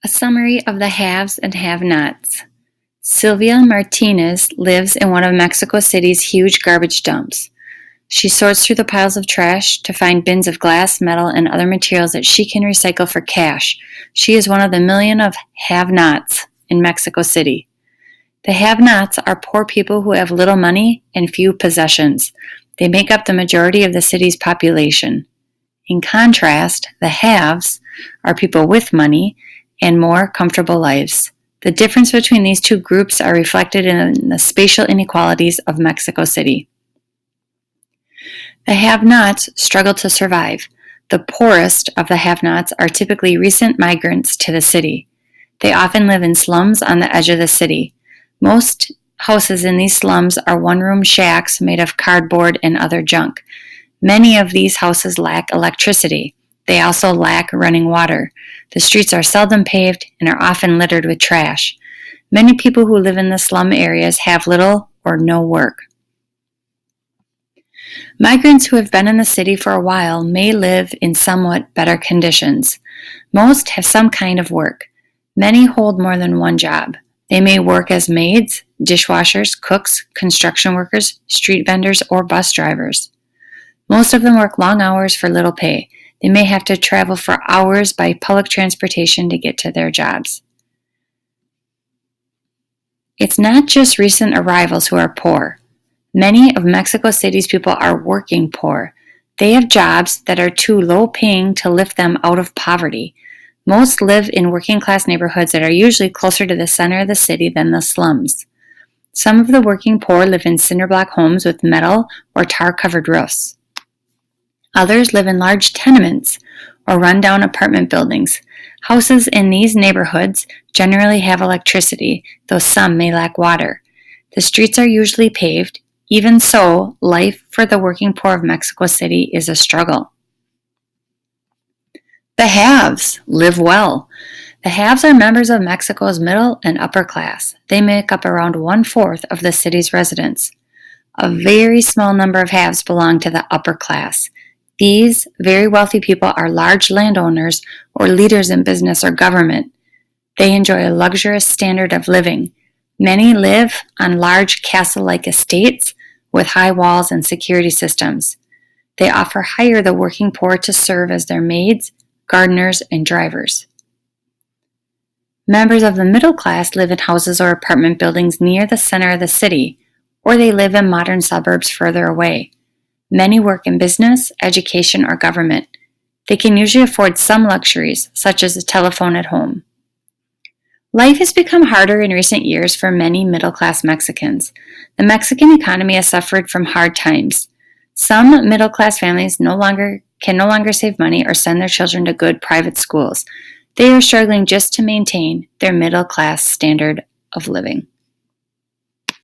A summary of the haves and have-nots. Sylvia Martinez lives in one of Mexico City's huge garbage dumps. She sorts through the piles of trash to find bins of glass, metal, and other materials that she can recycle for cash. She is one of the million of have-nots in Mexico City. The have-nots are poor people who have little money and few possessions. They make up the majority of the city's population. In contrast, the haves are people with money and more comfortable lives. The difference between these two groups are reflected in the spatial inequalities of Mexico City. The have-nots struggle to survive. The poorest of the have-nots are typically recent migrants to the city. They often live in slums on the edge of the city. Most houses in these slums are one-room shacks made of cardboard and other junk. Many of these houses lack electricity. They also lack running water. The streets are seldom paved and are often littered with trash. Many people who live in the slum areas have little or no work. Migrants who have been in the city for a while may live in somewhat better conditions. Most have some kind of work. Many hold more than one job. They may work as maids, dishwashers, cooks, construction workers, street vendors, or bus drivers. Most of them work long hours for little pay. They may have to travel for hours by public transportation to get to their jobs. It's not just recent arrivals who are poor. Many of Mexico City's people are working poor. They have jobs that are too low paying to lift them out of poverty. Most live in working class neighborhoods that are usually closer to the center of the city than the slums. Some of the working poor live in cinder block homes with metal or tar covered roofs. Others live in large tenements or run-down apartment buildings. Houses in these neighborhoods generally have electricity, though some may lack water. The streets are usually paved. Even so, life for the working poor of Mexico City is a struggle. The haves live well. The haves are members of Mexico's middle and upper class. They make up around 1/4 of the city's residents. A very small number of haves belong to the upper class. These very wealthy people are large landowners or leaders in business or government. They enjoy a luxurious standard of living. Many live on large castle-like estates with high walls and security systems. They often hire the working poor to serve as their maids, gardeners, and drivers. Members of the middle class live in houses or apartment buildings near the center of the city, or they live in modern suburbs further away. Many work in business, education, or government. They can usually afford some luxuries, such as a telephone at home. Life has become harder in recent years for many middle-class Mexicans. The Mexican economy has suffered from hard times. Some middle-class families can no longer save money or send their children to good private schools. They are struggling just to maintain their middle-class standard of living.